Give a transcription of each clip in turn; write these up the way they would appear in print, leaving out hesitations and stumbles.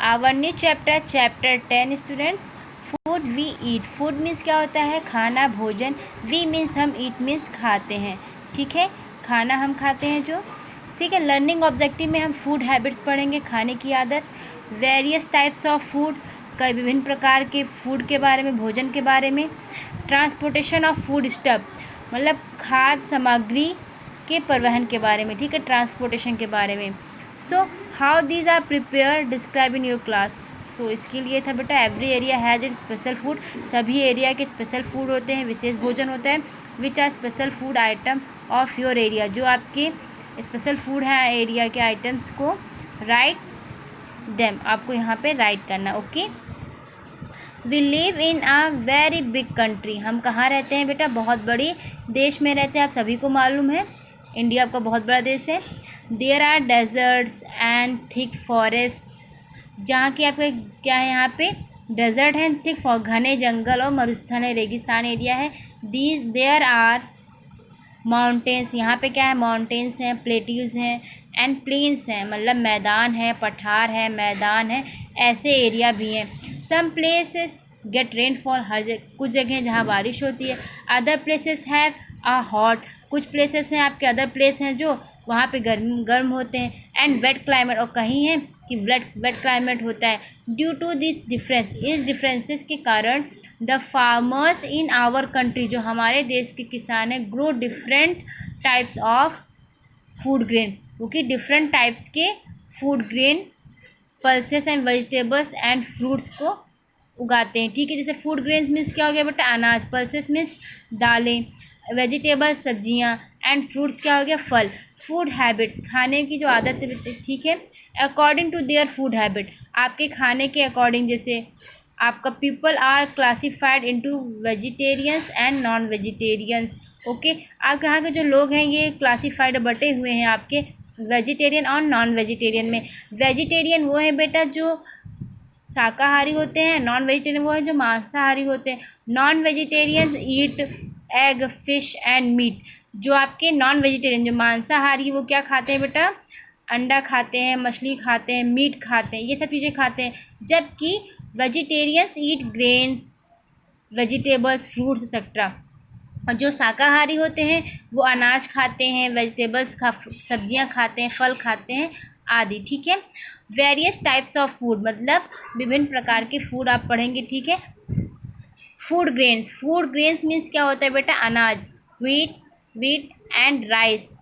Our new chapter 10 students. Food we eat. Food means क्या होता है? खाना, भोजन। वी मीन्स हम, ईट मीन्स खाते हैं। ठीक है, खाना हम खाते हैं जो। ठीक है, लर्निंग ऑब्जेक्टिव में हम फूड हैबिट्स पढ़ेंगे, खाने की आदत। वेरियस टाइप्स ऑफ फूड, कई विभिन्न प्रकार के फूड के बारे में, भोजन के बारे में। ट्रांसपोर्टेशन ऑफ फूड स्टफ, मतलब खाद्य सामग्री के परिवहन के बारे में। ठीक है, ट्रांसपोर्टेशन के बारे में। So how these are prepare describe in your class. So इसके लिए था बेटा, every area has it special food. सभी एरिया के स्पेशल फूड होते हैं, विशेष भोजन होता है। Which are special food item of your area, जो आपके स्पेशल फूड है एरिया के आइटम्स को राइट देम, आपको यहाँ पे राइट करना। Okay. We live in a very big country. हम कहाँ रहते हैं बेटा? बहुत बड़ी देश में रहते हैं, आप सभी को मालूम है, इंडिया आपका बहुत बड़ा देश है। There are deserts and thick forest, जहाँ की आपका क्या है, यहाँ पे डेजर्ट है, थिक घने जंगल और मरुस्थल है, रेगिस्तान एरिया है। दीज देयर आर माउंटेन्स, यहाँ पे क्या है, माउंटेन्स हैं, प्लेट्यूज हैं, एंड प्लेन्स हैं, मतलब मैदान है, पठार है, मैदान है, ऐसे एरिया भी हैं। सम प्लेसेस गेट रेनफॉल, कुछ जगह जहाँ बारिश होती है। Other places have a hot, कुछ प्लेसेस हैं आपके, अदर प्लेस हैं जो वहाँ पे गर्म होते हैं। एंड वेट क्लाइमेट, और कहीं है कि वेट क्लाइमेट होता है। ड्यू टू दिस डिफरेंस, इस डिफरेंसेस के कारण the farmers in our country, जो हमारे देश के किसान हैं, grow different types of food grain, क्योंकि डिफरेंट टाइप्स के food grain, pulses and vegetables and fruits को उगाते हैं। ठीक है, जैसे फूड ग्रेन्स मीन्स क्या हो गया बेटा? अनाज। पल्सेस मीन्स दालें। वेजिटेबल्स सब्जियां। एंड फ्रूट्स क्या हो गया? फल। फूड हैबिट्स, खाने की जो आदत है। ठीक है, according to their food habit, आपके खाने के अकॉर्डिंग, जैसे आपका people are classified into vegetarians and non vegetarians. Okay, आपके यहाँ के जो लोग हैं ये क्लासिफाइड बटे हुए हैं आपके वेजिटेरियन और नॉन वेजिटेरियन में। वेजिटेरियन वो है बेटा जो शाकाहारी होते हैं, नॉन वेजिटेरियन वो है जो मांसाहारी होते हैं। Non vegetarian eat egg, fish and meat. जो आपके नॉन वेजिटेरियन, जो मांसाहारी, वो क्या खाते हैं बेटा? अंडा खाते हैं, मछली खाते हैं, मीट खाते हैं, ये सब चीज़ें खाते हैं। जबकि वेजिटेरियंस ईट ग्रेन्स, वेजिटेबल्स, फ्रूट्स एक्सेट्रा। और जो शाकाहारी होते हैं वो अनाज खाते हैं, वेजिटेबल्स सब्जियां खाते हैं, फल खाते हैं आदि। ठीक है, वेरियस टाइप्स ऑफ फूड, मतलब विभिन्न प्रकार के फूड आप पढ़ेंगे। ठीक है, food grains. Food grains means क्या होता है बेटा? अनाज। Wheat and rice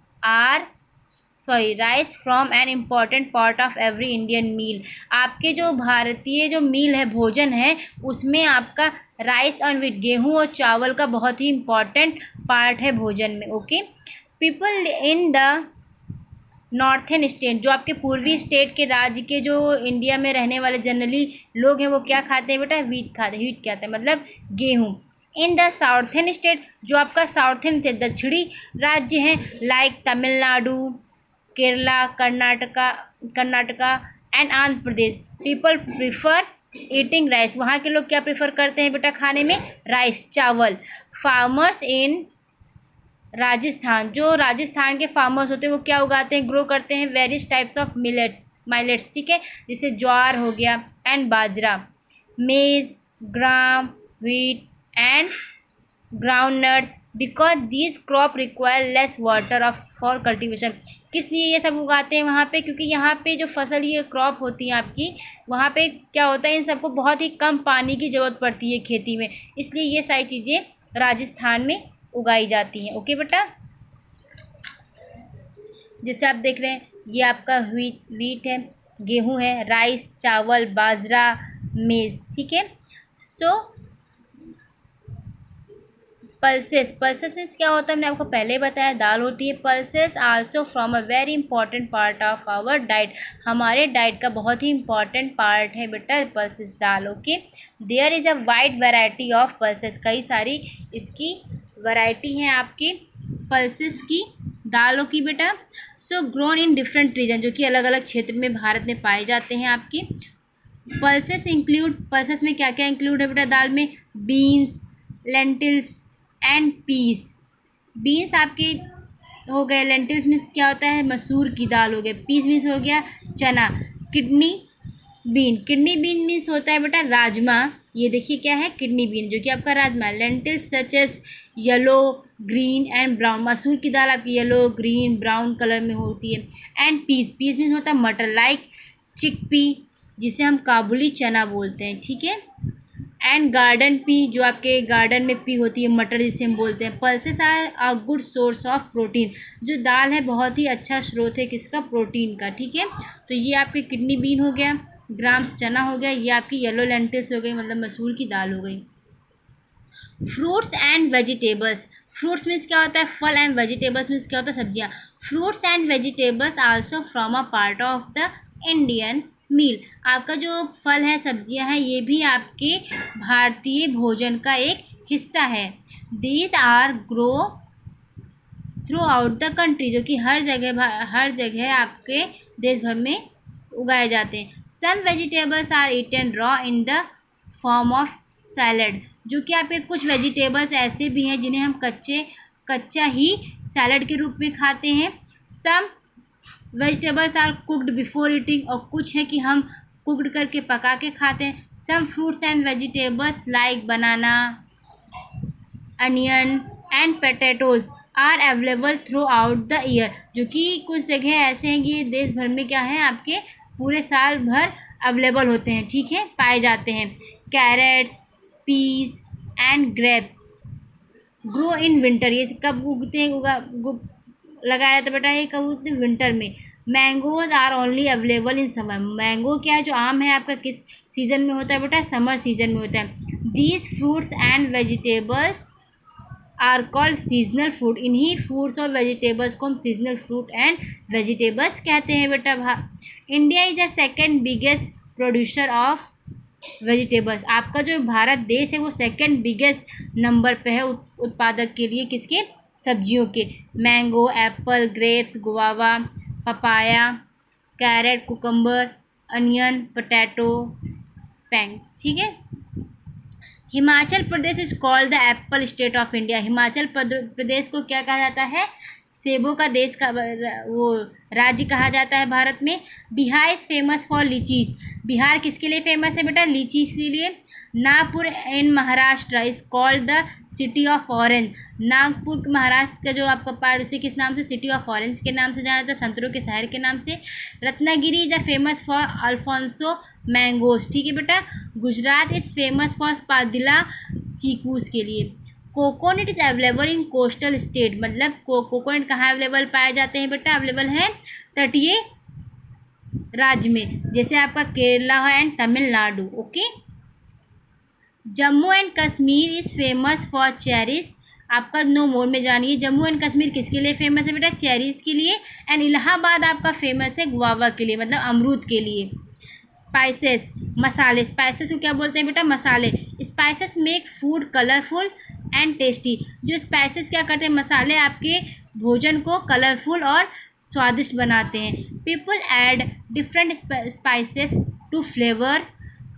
rice from an important part of every Indian meal. आपके जो भारतीय जो मील है, भोजन है, उसमें आपका राइस और वीट, गेहूं और चावल का बहुत ही इम्पॉर्टेंट पार्ट है भोजन में। Okay, people in the northern state, जो आपके पूर्वी स्टेट के राज्य के जो इंडिया में रहने वाले जनरली लोग हैं, वो क्या खाते हैं बेटा? वीट खाते हैं। वीट क्या होता है? मतलब गेहूँ। इन द साउथर्न स्टेट, जो आपका साउथर्न दक्षिणी राज्य हैं, like Tamil Nadu, Kerala, Karnataka and Andhra Pradesh, people prefer eating rice. वहाँ के लोग क्या प्रेफर करते हैं बेटा खाने में? राइस, चावल। फार्मर्स इन राजस्थान, जो राजस्थान के फार्मर्स होते हैं वो क्या उगाते हैं, ग्रो करते हैं? Various types of millets. ठीक है, जैसे ज्वार हो गया and bajra, maize, gram, wheat and groundnuts, because this crop require less water of for cultivation. किस लिए ये सब उगाते हैं वहाँ पे? क्योंकि यहाँ पे जो फसल, ये क्रॉप होती है आपकी, वहाँ पे क्या होता है, इन सबको बहुत ही कम पानी की ज़रूरत पड़ती है खेती में, इसलिए ये सारी चीज़ें राजस्थान में उगाई जाती हैं। ओके बेटा, जैसे आप देख रहे हैं ये आपका वीट है, गेहूं है, राइस, चावल, बाजरा, मेज। ठीक है, सो पल्सेस मीन्स क्या होता है? मैंने आपको पहले बताया, दाल होती है। Pulses also from a very important part of our diet, हमारे डाइट का बहुत ही इंपॉर्टेंट पार्ट है बेटा पल्सेस, दाल। Okay, there is a wide variety of pulses, कई सारी इसकी वैरायटी हैं आपकी पल्सेस की, दालों की बेटा। सो ग्रोन इन डिफरेंट रीजन, जो कि अलग अलग क्षेत्र में भारत में पाए जाते हैं आपके। पल्सेस में क्या क्या इंक्लूड है बेटा दाल में? Beans, lentils and peas. Beans आपके हो गए, लेंटिल्स मीन्स क्या होता है? मसूर की दाल हो गया, पीस मीन्स हो गया चना, kidney bean, kidney bean means होता है बेटा राजमा। ये देखिए क्या है, किडनी बीन, जो कि आपका rajma. Lentils such as yellow, green and brown, मसूर की दाल आपकी येलो, ग्रीन, ब्राउन कलर में होती है। एंड पीस, पीस मीन्स होता है मटर, लाइक चिकपी जिसे हम काबुली चना बोलते हैं, ठीक है। एंड गार्डन पी, जो आपके गार्डन में पी होती है, मटर जिसे हम बोलते हैं। Pulses are a good source of protein, जो दाल है बहुत ही अच्छा स्रोत है किसका, प्रोटीन का, ठीक है। तो ये आपकी किडनी बीन हो गया, ग्राम्स चना हो गया, ये आपकी येलो लेंटिल्स हो गई, मतलब मसूर की दाल हो गई। Fruits and vegetables, fruits means क्या होता है फल, एंड वेजिटेबल्स मीन्स क्या होता है सब्जियाँ। Fruits and vegetables also from a part of the Indian meal, आपका जो फल है सब्जियां हैं ये भी आपके भारतीय भोजन का एक हिस्सा है। These are grow throughout the country, जो कि हर जगह आपके देश भर में उगाए जाते हैं। Some vegetables are eaten raw in the form of salad, जो कि आपके कुछ वेजिटेबल्स ऐसे भी हैं जिन्हें हम कच्चा ही सैलड के रूप में खाते हैं। Some vegetables are cooked before eating, और कुछ है कि हम कुकड करके पका के खाते हैं। Some fruits and vegetables like banana, onion and potatoes are available throughout the year, जो कि कुछ जगह ऐसे हैं कि ये देश भर में क्या है आपके पूरे साल भर अवेलेबल होते हैं, ठीक है, पाए जाते हैं। Carrots, peas and grapes grow in winter, ये कब उगते हैं, लगाया था बेटा, ये कब उगते हैं, विंटर में। Mangoes are only available in summer, mango क्या है जो आम है आपका किस सीज़न में होता है बेटा, समर सीजन में होता है। These fruits and vegetables are called seasonal fruit, इन्हीं फ्रूट्स और वेजिटेबल्स को हम सीजनल फ्रूट एंड वेजिटेबल्स कहते हैं बेटा। India is the second biggest producer of vegetables, आपका जो भारत देश है वो सेकंड बिगेस्ट नंबर पे है उत्पादक के लिए, किसके, सब्जियों के। Mango, apple, grapes, guava, papaya, carrot, cucumber, onion, potato, spinach, ठीक है। Himachal Pradesh is called the apple state of India, Himachal Pradesh को क्या कहा जाता है, सेबों का देश का वो राज्य कहा जाता है भारत में। Bihar is famous for lychees, Bihar किसके लिए फेमस है बेटा, लीचीज के लिए। Nagpur in Maharashtra is called the city of orange, Nagpur Maharashtra का जो आपका पार्ट उसे किस नाम से, सिटी ऑफ ऑरेंज के नाम से जाना जाता है, संतरों के शहर के नाम से। Ratnagiri is the famous for Alfonso mangoes, ठीक है बेटा। गुजरात इज़ फेमस फॉर स्पादिला चीकूस के लिए। Coconut is available in coastal state, मतलब कोकोनट कहाँ अवेलेबल पाए जाते हैं बेटा, अवेलेबल है तटीय राज्य में, जैसे आपका केरला है and Tamil Nadu, okay. Jammu and Kashmir is famous for cherries, आपका नो मोर में जानिए, जम्मू एंड कश्मीर किसके लिए फेमस है बेटा, चेरीज के लिए। एंड इलाहाबाद आपका फेमस है गुआवा के लिए, मतलब अमरूद के लिए। स्पाइसेस, मसाले, स्पाइसेस को क्या बोलते हैं बेटा, मसाले। Spices make food colourful and tasty, जो स्पाइसेस क्या करते हैं, मसाले आपके भोजन को कलरफुल और स्वादिष्ट बनाते हैं। People add different spices to flavour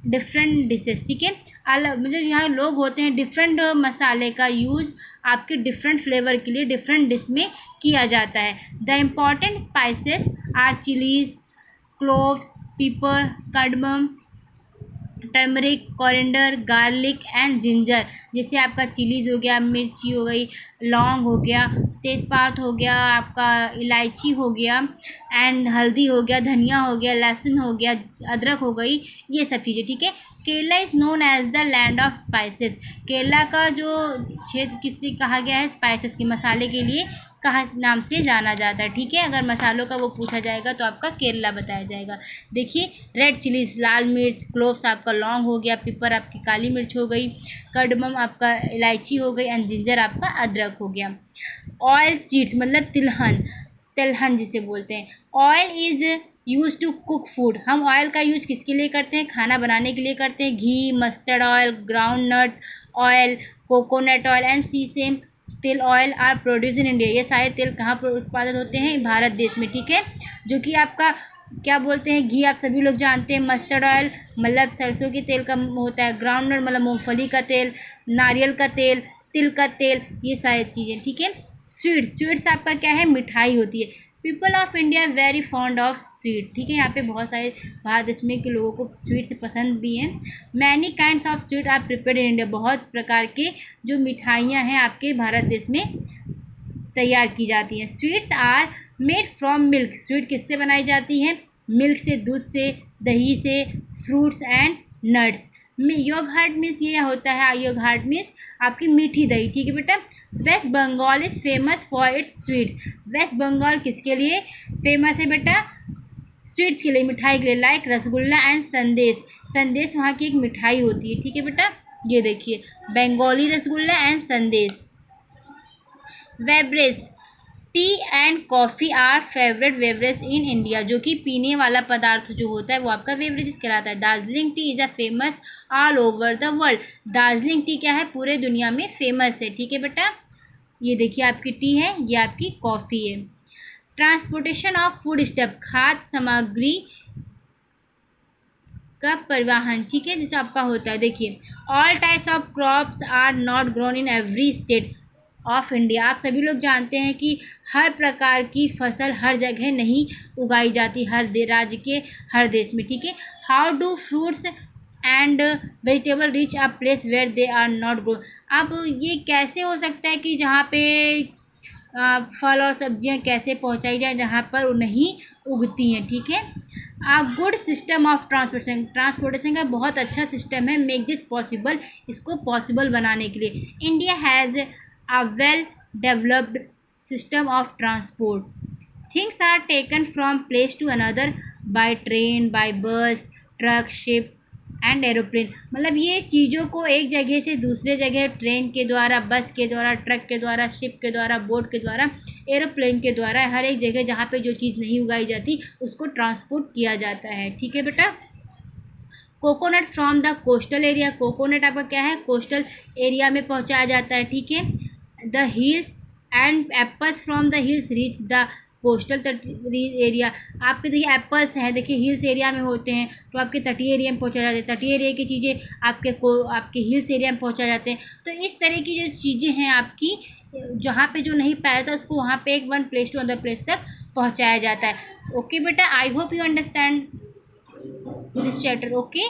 different dishes, ठीक है। अलग मतलब यहाँ लोग होते हैं, डिफरेंट मसाले का यूज़ आपके डिफरेंट फ्लेवर के लिए डिफरेंट डिश में किया जाता है। The important spices are chillies, cloves, pepper, cardamom, turmeric, coriander, garlic and ginger, जैसे आपका चिलीज़ हो गया, मिर्ची हो गई, लौंग हो गया, तेज़पात हो गया, आपका इलायची हो गया, एंड हल्दी हो गया, धनिया हो गया, लहसुन हो गया, अदरक हो गई, ये सब चीज़ें, ठीक है। Kerala is known as the land of spices, Kerala का जो क्षेत्र किससे कहा गया है, स्पाइसेस के मसाले के लिए कहाँ नाम से जाना जाता है, ठीक है। अगर मसालों का वो पूछा जाएगा तो आपका केरला बताया जाएगा। देखिए, रेड चिलीज लाल मिर्च, क्लोव्स आपका लौंग हो गया, पिपर आपकी काली मिर्च हो गई, कार्डमम आपका इलायची हो गई, एंड जिंजर आपका अदरक हो गया। ऑयल सीड्स मतलब तिलहन, तिलहन जिसे बोलते हैं। Oil is use to cook food, हम ऑयल का यूज किसके लिए करते हैं, खाना बनाने के लिए करते हैं। Ghee, mustard oil, groundnut oil, coconut oil and sesame til oil are produce in India, ये सारे तेल कहाँ पर उत्पादित होते हैं, भारत देश में, ठीक है। जो कि आपका क्या बोलते हैं, घी आप सभी लोग जानते हैं, मस्टर्ड ऑयल मतलब सरसों के तेल का होता है, ग्राउंड नट मतलब मूंगफली का तेल, नारियल का तेल, तिल का तेल, ये सारी चीज़ें, ठीक है। स्वीट्स, स्वीट्स आपका क्या है, मिठाई होती है। People of India very fond of sweet, ठीक है। यहाँ पे बहुत सारे भारत देश में के लोगों को स्वीट से पसंद भी हैं। Many kinds of sweet are prepared in India, बहुत प्रकार के जो मिठाइयाँ हैं आपके भारत देश में तैयार की जाती हैं। Sweets are made from milk, sweet किससे बनाई जाती है? मिल्क से, दूध से, दही से, fruits and nuts. Yogurt means ये होता है, योगर्ट मीन्स आपकी मीठी दही, ठीक है बेटा। West Bengal is famous for its sweets, West Bengal किसके लिए फेमस है बेटा? स्वीट्स के लिए, मिठाई के लिए। लाइक रसगुल्ला एंड संदेश, संदेश वहाँ की एक मिठाई होती है, ठीक है बेटा। ये देखिए बंगाली रसगुल्ला एंड संदेश। Beverage, T and coffee are favourite beverage in India, जो कि पीने वाला पदार्थ जो होता है वो आपका बेवरेज कहलाता है। Darjeeling T is a famous all over the world, Darjeeling T क्या है? पूरे दुनिया में फेमस है, ठीक है बेटा। ये देखिए आपकी टी है, ये आपकी कॉफ़ी है। ट्रांसपोर्टेशन ऑफ फूड स्टफ, खाद्य सामग्री का परिवहन, ठीक है, जिससे आपका होता है। देखिए all types of crops are not grown in every state of India, आप सभी लोग जानते हैं कि हर प्रकार की फसल हर जगह नहीं उगाई जाती, हर राज्य के हर देश में, ठीक है। How do fruits and vegetable reach a place where they are not grow, अब ये कैसे हो सकता है कि जहाँ पे फल और सब्जियाँ कैसे पहुँचाई जाए जहाँ पर वो नहीं उगती हैं, ठीक है। A good system of transportation, transportation का बहुत अच्छा सिस्टम है। मेक दिस पॉसिबल, इसको पॉसिबल बनाने के लिए। India has a well developed system of transport, things are taken from place to another by train, by bus, truck, ship and aeroplane, मतलब ये चीज़ों को एक जगह से दूसरे जगह ट्रेन के द्वारा, बस के द्वारा, ट्रक के द्वारा, शिप के द्वारा, बोट के द्वारा, एरोप्लेन के द्वारा, हर एक जगह जहाँ पे जो चीज़ नहीं उगाई जाती उसको ट्रांसपोर्ट किया जाता है, ठीक है बेटा। Coconut from the coastal area, coconut आपका क्या है? कोस्टल एरिया में पहुँचाया जाता है, ठीक है। The hills and apples from the hills reach the coastal area, आपके देखिए एप्पल्स हैं, देखिए हिल्स एरिया में होते हैं तो आपके तटीय एरिया में पहुँचाए जाते हैं, तटीय एरिया की चीज़ें आपके हिल्स एरिया में पहुँचाए जाते हैं। तो इस तरह की जो चीज़ें हैं आपकी, जहाँ पे जो नहीं पाया था उसको वहाँ पे एक one place to other place तक पहुँचाया जाता है। ओके बेटा, I hope you understand this chapter. Okay.